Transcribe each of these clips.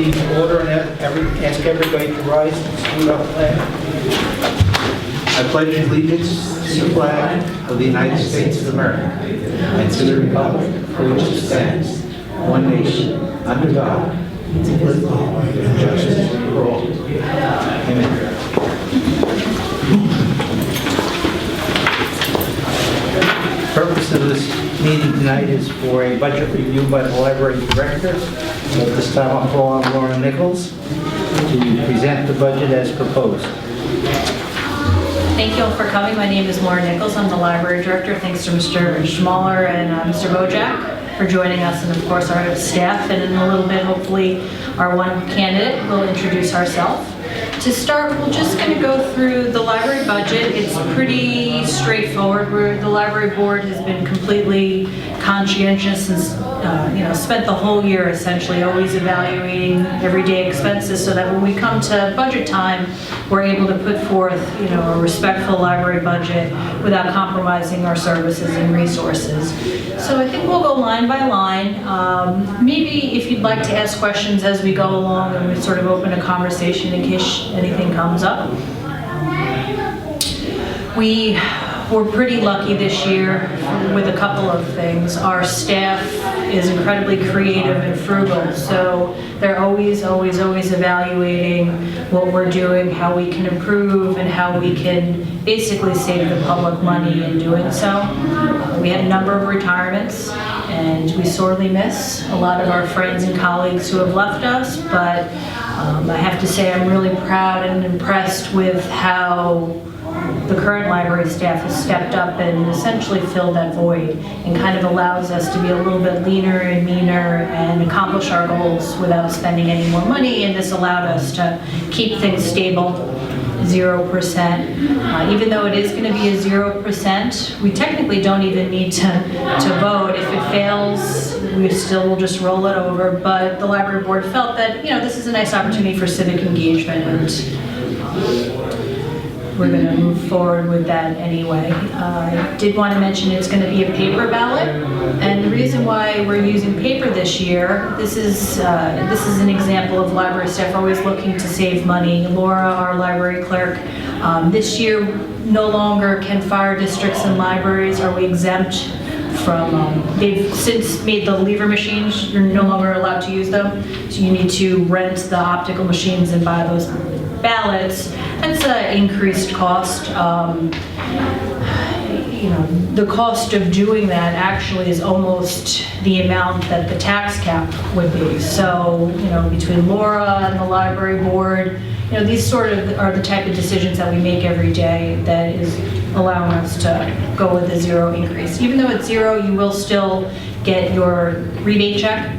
meeting to order and ask everybody to rise and salute our flag. I pledge allegiance to the flag of the United States of America and to the republic for which it stands, one nation, under God, indivisible, and justice for all. Amen. The purpose of this meeting tonight is for a budget review by the library director. At this time, I'll call on Lauren Nichols to present the budget as proposed. Thank you all for coming. My name is Lauren Nichols. I'm the library director. Thanks to Mr. Schmaller and Mr. Bogack for joining us, and of course our staff. And in a little bit, hopefully, our one candidate will introduce ourselves. To start, we're just going to go through the library budget. It's pretty straightforward. The library board has been completely conscientious and spent the whole year essentially always evaluating everyday expenses, so that when we come to budget time, we're able to put forth a respectful library budget without compromising our services and resources. So I think we'll go line by line. Maybe if you'd like to ask questions as we go along, and we sort of open a conversation in case anything comes up. We were pretty lucky this year with a couple of things. Our staff is incredibly creative and frugal, so they're always evaluating what we're doing, how we can improve, and how we can basically save the public money in doing so. We had a number of retirements, and we sorely miss a lot of our friends and colleagues who have left us, but I have to say I'm really proud and impressed with how the current library staff has stepped up and essentially filled that void, and kind of allows us to be a little bit leaner and meaner and accomplish our goals without spending any more money. And this allowed us to keep things stable, 0%. Even though it is going to be a 0%, we technically don't even need to vote. If it fails, we still will just roll it over. But the library board felt that this is a nice opportunity for civic engagement, and we're going to move forward with that anyway. I did want to mention it's going to be a paper ballot, and the reason why we're using paper this year, this is an example of library staff always looking to save money. Laura, our library clerk, this year no longer can fire districts and libraries are we exempt from, they've since made the lever machines, you're no longer allowed to use them, so you need to rent the optical machines and buy those ballots. That's an increased cost. The cost of doing that actually is almost the amount that the tax cap would be. So, between Laura and the library board, these sort of are the type of decisions that we make every day that is allowing us to go with a zero increase. Even though it's zero, you will still get your rebate check.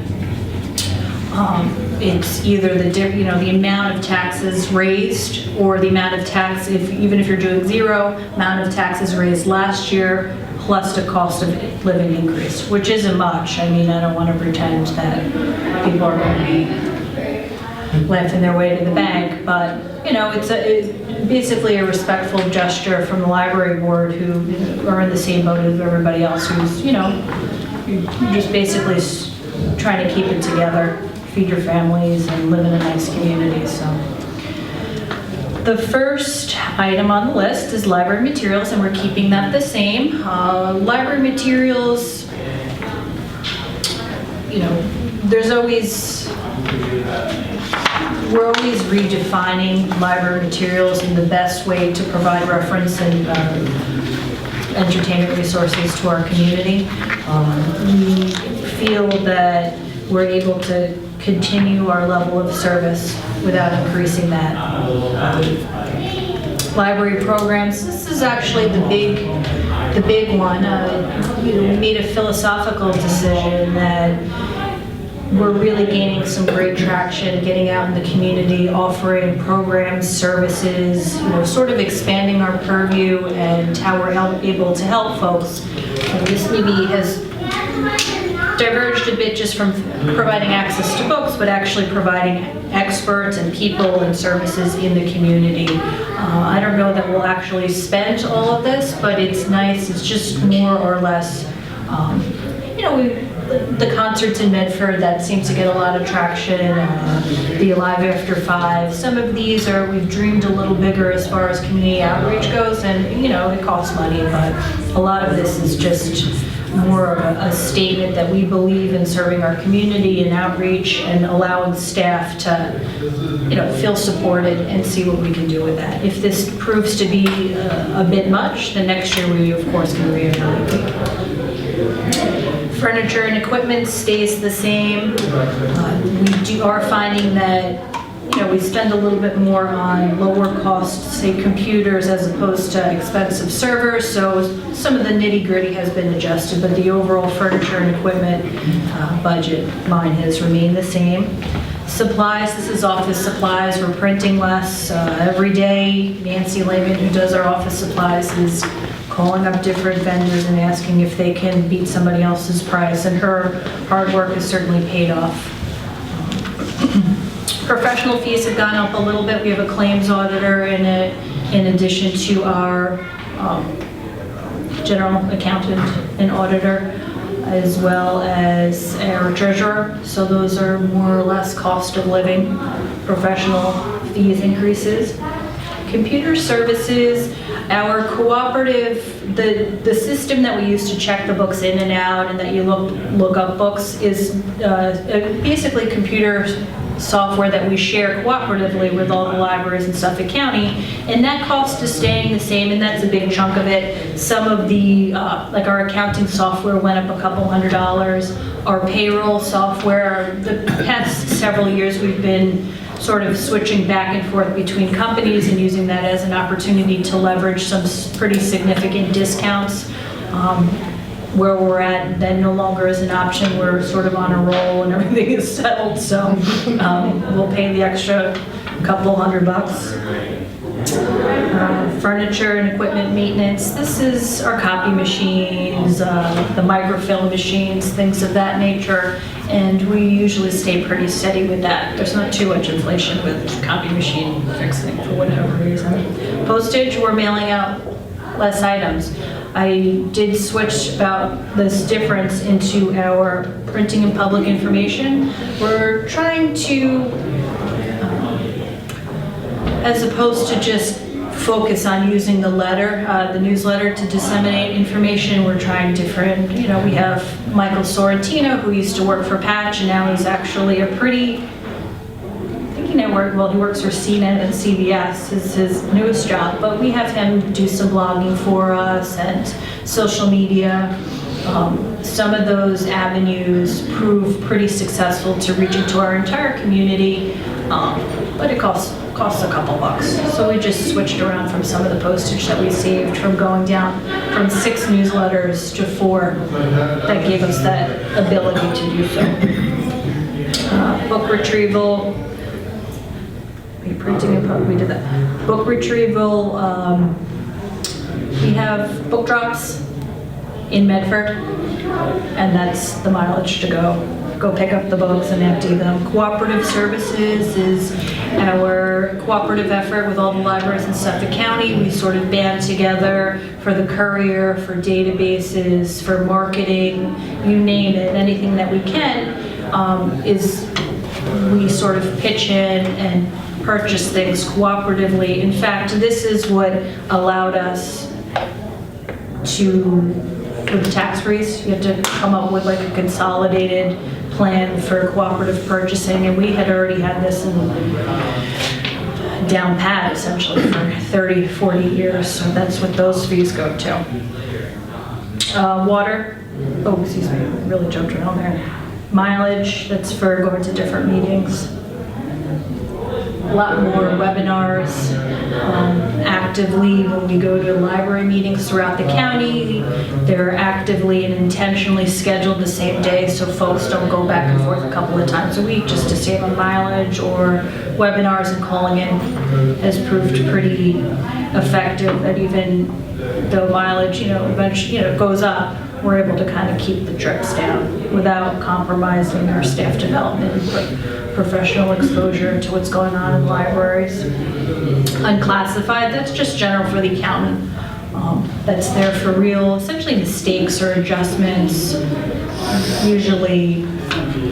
It's either the amount of taxes raised, or the amount of tax, even if you're doing zero, amount of taxes raised last year plus the cost of living increase, which isn't much. I mean, I don't want to pretend that people are going to be laughing their way to the bank, but it's basically a respectful gesture from the library board, who are in the same boat as everybody else, who's just basically trying to keep it together, feed your families, and live in a nice community. So the first item on the list is library materials, and we're keeping that the same. Library materials, we're always redefining library materials in the best way to provide reference and entertainment resources to our community. We feel that we're able to continue our level of service without increasing that. Library programs, this is actually the big one. We made a philosophical decision that we're really gaining some great traction, getting out in the community, offering programs, services, sort of expanding our purview and how we're able to help folks. And this maybe has diverged a bit just from providing access to books, but actually providing experts and people and services in the community. I don't know that we'll actually spend all of this, but it's nice. It's just more or less, the concerts in Medford, that seems to get a lot of traction, the Alive After 5. Some of these we've dreamed a little bigger as far as community outreach goes, and it costs money, but a lot of this is just more of a statement that we believe in serving our community and outreach and allowing staff to feel supported and see what we can do with that. If this proves to be a bit much, then next year we of course can reevaluate. Furniture and equipment stays the same. We are finding that we spend a little bit more on lower cost, say, computers as opposed to expensive servers, so some of the nitty-gritty has been adjusted, but the overall furniture and equipment budget line has remained the same. Supplies, this is office supplies, we're printing less. Every day, Nancy Lehman, who does our office supplies, is calling up different vendors and asking if they can beat somebody else's price, and her hard work has certainly paid off. Professional fees have gone up a little bit. We have a claims auditor in addition to our general accountant and auditor, as well as our treasurer. So those are more or less cost of living professional fees increases. Computer services, our cooperative, the system that we use to check the books in and out and that you look up books is basically computer software that we share cooperatively with all the libraries in Suffolk County, and that cost is staying the same, and that's a big chunk of it. Some of the, like our accounting software went up a couple $100. Our payroll software, the past several years we've been sort of switching back and forth between companies and using that as an opportunity to leverage some pretty significant discounts. Where we're at, that no longer is an option. We're sort of on a roll and everything is settled, so we'll pay the extra couple $100. Furniture and equipment maintenance. This is our copy machines, the microfilm machines, things of that nature, and we usually stay pretty steady with that. There's not too much inflation with copy machine fixing for whatever reason. Postage, we're mailing out less items. I did switch about this difference into our printing and public information. We're trying to, as opposed to just focus on using the letter, the newsletter to disseminate information, we're trying different, we have Michael Sorrentino, who used to work for Patch, and now he's actually a pretty, he works for CNET and CBS is his newest job, but we have him do some blogging for us and social media. Some of those avenues prove pretty successful to reaching to our entire community, but it costs a couple bucks. So we just switched around from some of the postage that we saved from going down from 6 newsletters to 4. That gave us that ability to do so. Book retrieval. Printing and we did that. Book retrieval, we have book drops in Medford, and that's the mileage to go pick up the books and empty them. Cooperative services is our cooperative effort with all the libraries in Suffolk County. We sort of band together for the courier, for databases, for marketing, you name it, anything that we can, we sort of pitch in and purchase things cooperatively. In fact, this is what allowed us to, with the tax freeze, you have to come up with like a consolidated plan for cooperative purchasing, and we had already had this down pat essentially for 30, 40 years, so that's what those fees go to. Water, oh, excuse me, really jumped around there. Mileage, that's for going to different meetings. A lot more webinars, actively when we go to library meetings throughout the county, they're actively and intentionally scheduled the same day so folks don't go back and forth a couple of times a week just to save on mileage, or webinars and calling in has proved pretty effective, that even though mileage, eventually, goes up, we're able to kind of keep the trips down without compromising our staff development and professional exposure to what's going on in libraries. Unclassified, that's just general for the accountant. That's there for real, essentially mistakes or adjustments. Usually, I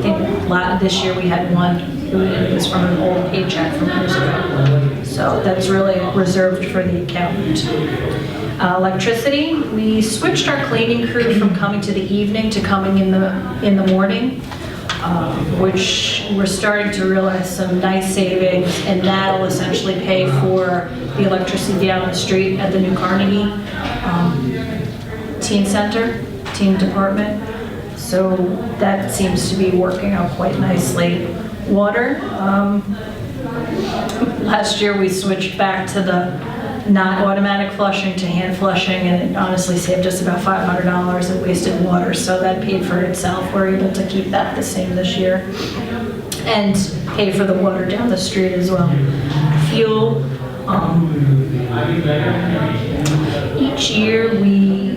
think this year we had one. It was from an old paycheck from years ago. So that's really reserved for the accountant. Electricity, we switched our cleaning crew from coming to the evening to coming in the morning, which we're starting to realize some nice savings, and that'll essentially pay for the electricity down the street at the new Carnegie teen department. So that seems to be working out quite nicely. Water, last year we switched back to the not automatic flushing to hand flushing, and it honestly saved us about $500 in wasted water, so that paid for itself. We're able to keep that the same this year and pay for the water down the street as well. Fuel, each year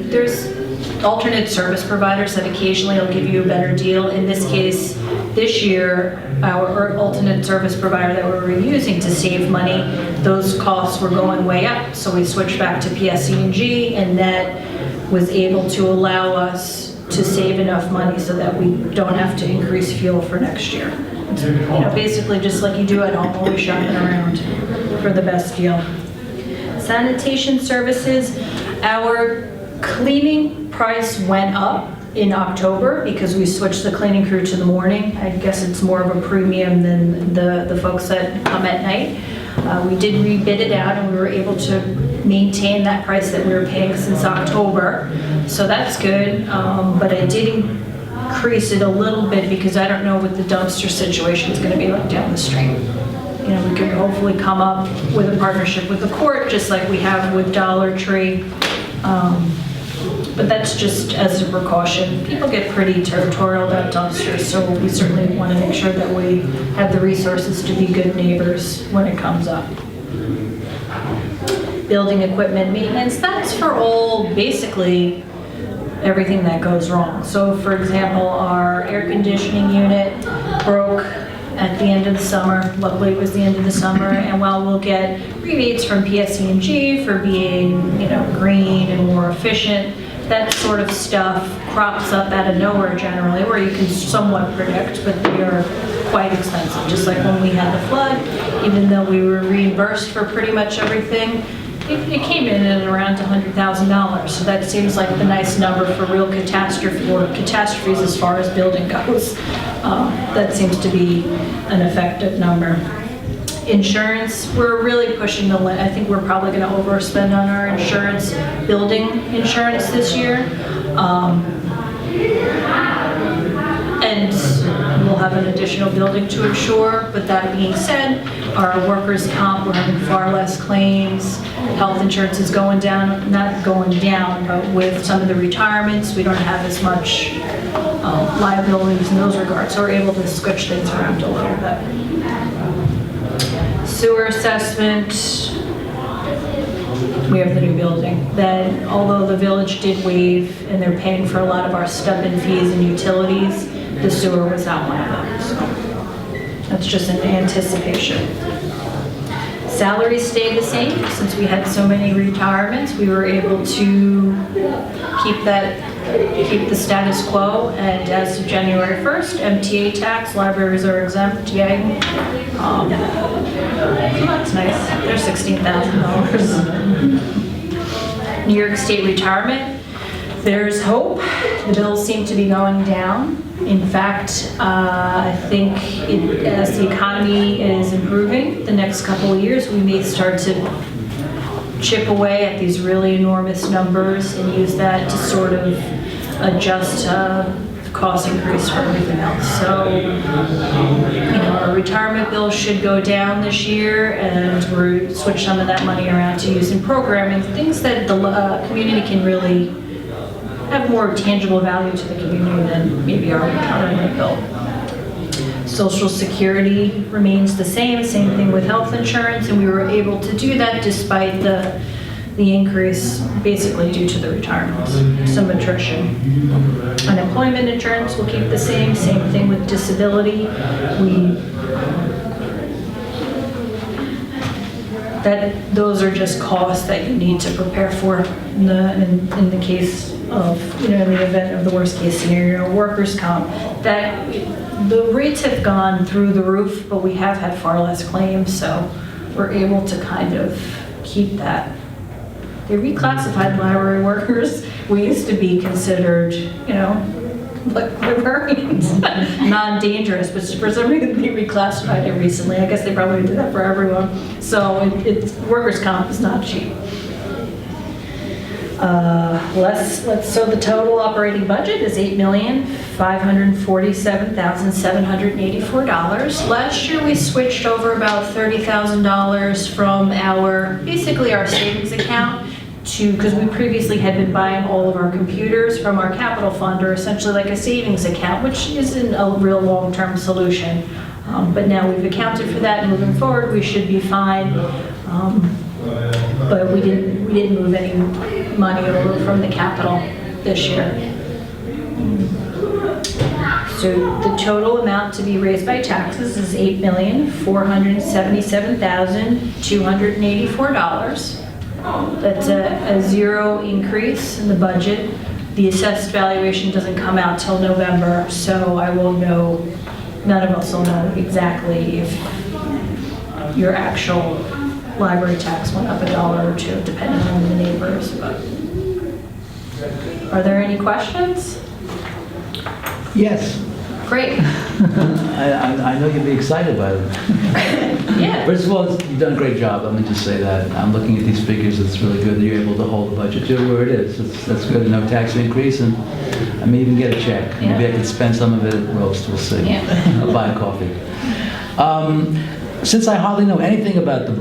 there's alternate service providers that occasionally will give you a better deal. In this case, this year, our alternate service provider that we were using to save money, those costs were going way up. So we switched back to PSE&G, and that was able to allow us to save enough money so that we don't have to increase fuel for next year. It's, basically just like you do at home, always shopping around for the best deal. Sanitation services, our cleaning price went up in October because we switched the cleaning crew to the morning. I guess it's more of a premium than the folks that come at night. We did rebid it out, and we were able to maintain that price that we were paying since October. So that's good, but I did increase it a little bit because I don't know what the dumpster situation is going to be like down the street. We could hopefully come up with a partnership with the court, just like we have with Dollar Tree. But that's just as a precaution. People get pretty territorial about dumpsters, so we certainly want to make sure that we have the resources to be good neighbors when it comes up. Building equipment maintenance, that's for all, basically, everything that goes wrong. So for example, our air conditioning unit broke at the end of the summer. Luckily, it was the end of the summer, and while we'll get rebates from PSE&G for being, green and more efficient, that sort of stuff crops up out of nowhere generally, where you can somewhat predict, but they are quite expensive. Just like when we had the flood, even though we were reimbursed for pretty much everything, it came in at around $100,000. So that seems like the nice number for real catastrophes as far as building goes. That seems to be an effective number. Insurance, we're really pushing the limit. I think we're probably going to overspend on our insurance, building insurance this year. And we'll have an additional building to insure, but that being said, our workers' comp, we're having far less claims. Health insurance is going down, not going down, but with some of the retirements, we don't have as much liabilities in those regards, so we're able to switch things around a little bit. Sewer assessment, we have the new building. That although the village did waive and they're paying for a lot of our stub-in fees and utilities, the sewer was not one of them. So that's just an anticipation. Salaries stayed the same. Since we had so many retirements, we were able to keep the status quo, and as of January 1st, MTA tax, libraries are exempt, yay. That's nice, they're $16,000. New York State retirement, there's hope. The bills seem to be going down. In fact, I think as the economy is improving, the next couple of years, we may start to chip away at these really enormous numbers and use that to sort of adjust the cost increase for everything else. So, our retirement bills should go down this year, and we're switch some of that money around to use in programming, things that the community can really have more tangible value to the community than maybe our retirement bill. Social Security remains the same thing with health insurance, and we were able to do that despite the increase basically due to the retirements, some attrition. Unemployment insurance will keep the same thing with disability. those are just costs that you need to prepare for in the case of, in the event of the worst case scenario, workers' comp. That the rates have gone through the roof, but we have had far less claims, so we're able to kind of keep that. They reclassified library workers. We used to be considered, like librarians, non-dangerous, but for some reason they reclassified it recently. I guess they probably did that for everyone. So it's workers' comp is not cheap. So the total operating budget is $8,547,784. Last year we switched over about $30,000 from basically our savings account because we previously had been buying all of our computers from our capital fund, or essentially like a savings account, which isn't a real long-term solution. But now we've accounted for that, and moving forward we should be fine. But we didn't move any money over from the capital this year. So the total amount to be raised by taxes is $8,477,284. That's a zero increase in the budget. The assessed valuation doesn't come out till November, so I will know, none of us will know exactly if your actual library tax went up $1 or $2, depending on the neighbors. But are there any questions? Yes. Great. I know you'll be excited by it. Yeah. First of all, you've done a great job. Let me just say that. I'm looking at these figures. It's really good that you're able to hold the budget to where it is. That's good. No tax increase, and I may even get a check. Yeah. Maybe I could spend some of it at roast. We'll see. Yeah. I'll buy a coffee. Since I hardly know anything about the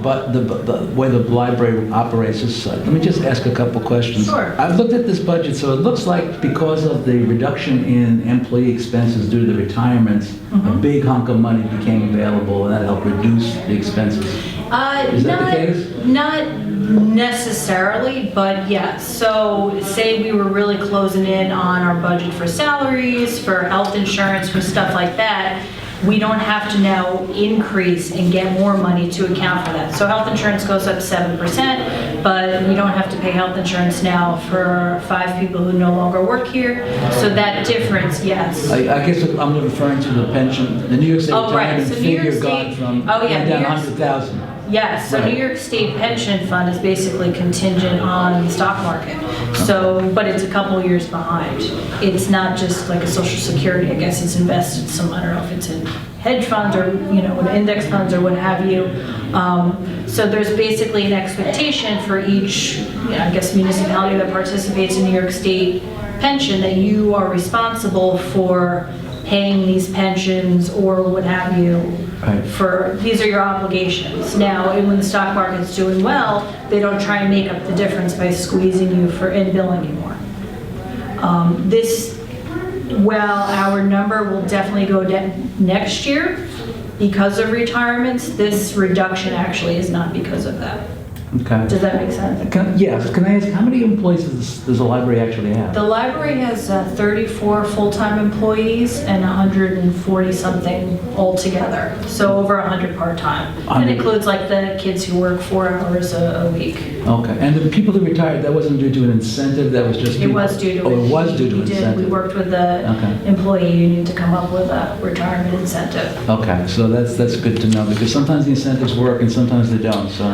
way the library operates, let me just ask a couple questions. Sure. I've looked at this budget, so it looks like because of the reduction in employee expenses due to the retirements, a big hunk of money became available, and that helped reduce the expenses. Is that the case? Not necessarily, but yes. So say we were really closing in on our budget for salaries, for health insurance, for stuff like that. We don't have to now increase and get more money to account for that. So health insurance goes up 7%, but we don't have to pay health insurance now for 5 people who no longer work here. So that difference, yes. I guess I'm referring to the pension, the New York State retirement figure gone from down 100,000. Yes, so Right. New York State pension fund is basically contingent on the stock market. So, but it's a couple years behind. It's not just like a Social Security. I guess it's invested some, I don't know if it's in hedge funds or, index funds or what have you. So there's basically an expectation for each, I guess, municipality that participates in New York State pension that you are responsible for paying these pensions or what have you. Right. These are your obligations. Now, when the stock market's doing well, they don't try and make up the difference by squeezing you and billing you more. Our number will definitely go down next year because of retirements. This reduction actually is not because of that. Okay. Does that make sense? Yes. Can I ask, how many employees does the library actually have? The library has 34 full-time employees and 140-something altogether. So over 100 part-time. It includes like the kids who work 4 hours a week. Okay. And the people who retired, that wasn't due to an incentive, that was just... It was due to it was due to we did. incentive. We worked with the employee union to come up with a retirement incentive. Okay, so that's good to know, because sometimes the incentives work and sometimes they don't, so...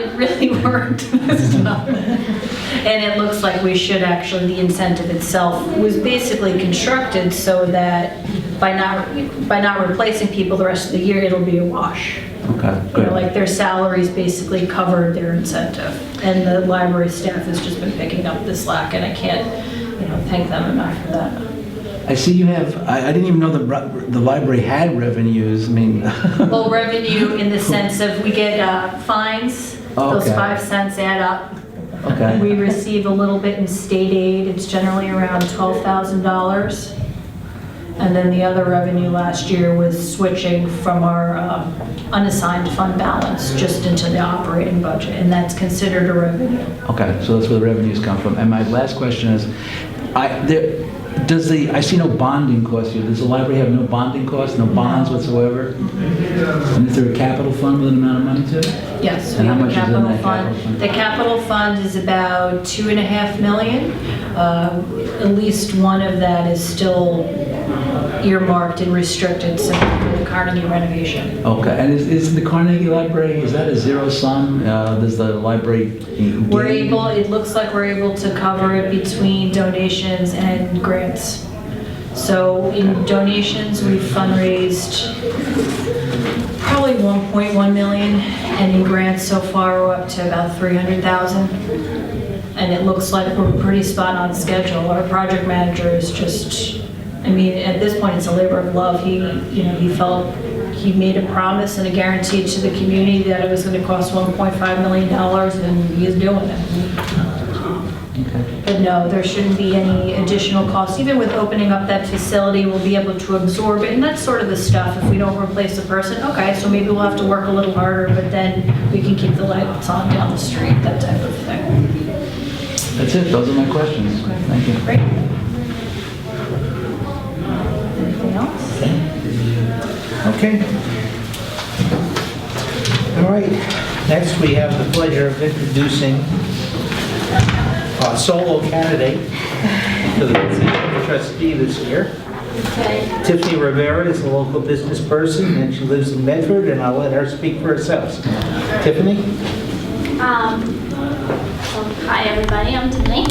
It really worked this time. And it looks like we should actually, the incentive itself was basically constructed so that by not replacing people the rest of the year, it'll be a wash. Okay, good. Like their salaries basically covered their incentive. And the library staff has just been picking up the slack, and I can't, thank them enough for that. I see you have, I didn't even know the library had revenues, I mean... Well, revenue in the sense of we get fines, those Okay. 5 cents add up. Okay. We receive a little bit in state aid, it's generally around $12,000. And then the other revenue last year was switching from our unassigned fund balance just into the operating budget, and that's considered a revenue. Okay, so that's where the revenues come from. And my last question is, Does I see no bonding cost here. Does the library have no bonding costs, no bonds whatsoever? And is there a capital fund with an amount of money to it? Yes, we And how have a much is in capital that fund. capital fund? The capital fund is about $2.5 million. At least one of that is still earmarked and restricted simply for the Carnegie renovation. Okay, and is the Carnegie Library, is that a zero sum? Does the library We're gain? able, it looks like we're able to cover it between donations and grants. So in donations, we've fundraised probably 1.1 million, and in grants so far, we're up to about 300,000. And it looks like we're pretty spot on schedule. Our project manager is just, I mean, at this point, it's a labor of love. He felt he made a promise and a guarantee to the community that it was going to cost $1.5 million, and he is doing it. Okay. But no, there shouldn't be any additional costs. Even with opening up that facility, we'll be able to absorb it, and that's sort of the stuff. If we don't replace the person, okay, so maybe we'll have to work a little harder, but then we can keep the lights on down the street, that type of thing. That's it, those are my questions. Thank you. Great. Anything else? Okay. All right. Next, we have the pleasure of introducing our solo candidate to the position of trustee this year. Tiffany Rivera is a local business person, and she lives in Medford, and I'll let her speak for herself. Tiffany? Hi everybody, I'm Tiffany.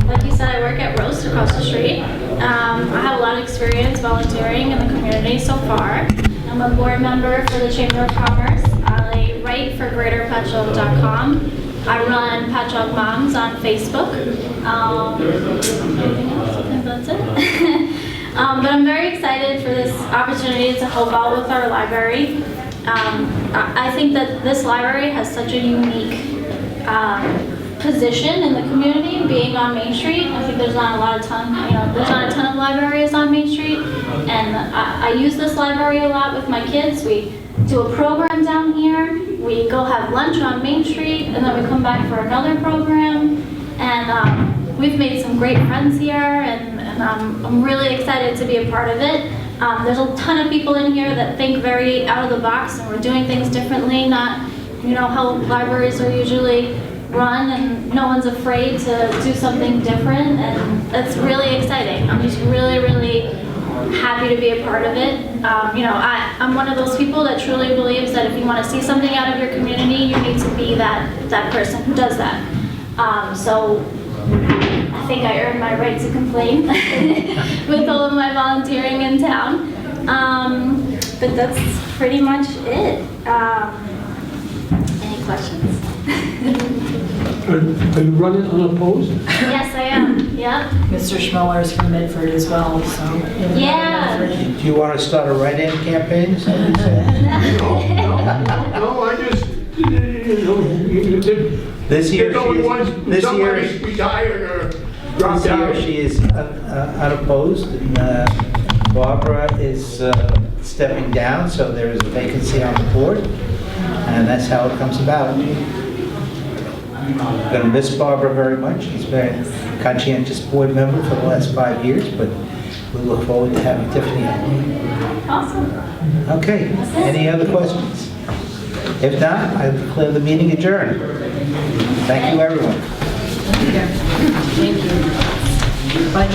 Like you said, I work at Roast across the street. I have a lot of experience volunteering in the community so far. I'm a board member for the Chamber of Commerce. I write for GreaterPatchogue.com. I run Patchogue Moms on Facebook. Anything else? I think that's it. But I'm very excited for this opportunity to help out with our library. I think that this library has such a unique position in the community, being on Main Street. I think there's not a ton of libraries on Main Street, and I use this library a lot with my kids. We do a program down here. We go have lunch on Main Street, and then we come back for another program. And we've made some great friends here, and I'm really excited to be a part of it. There's a ton of people in here that think very out of the box, and we're doing things differently, not how libraries are usually run, and no one's afraid to do something different, and that's really exciting. I'm just really, really happy to be a part of it. I'm one of those people that truly believes that if you want to see something out of your community, you need to be that person who does that. So I think I earned my right to complain with all of my volunteering in town. But that's pretty much it. Any questions? Are you running unopposed? Yes, I am. Yep. Mr. Schmuller is from Medford as well, so. Yeah. Do you want to start a write-in campaign? Is that what you said? No, I just, This year, somebody's retired or dropped out. she is unopposed, and Barbara is stepping down, so there is a vacancy on the board, and that's how it comes about. I'm going to miss Barbara very much. She's been a conscientious board member for the last 5 years, but we look forward to having Tiffany on. Awesome. Okay, any other questions? If not, I declare the meeting adjourned. Thank you, everyone. Thank you. Bye.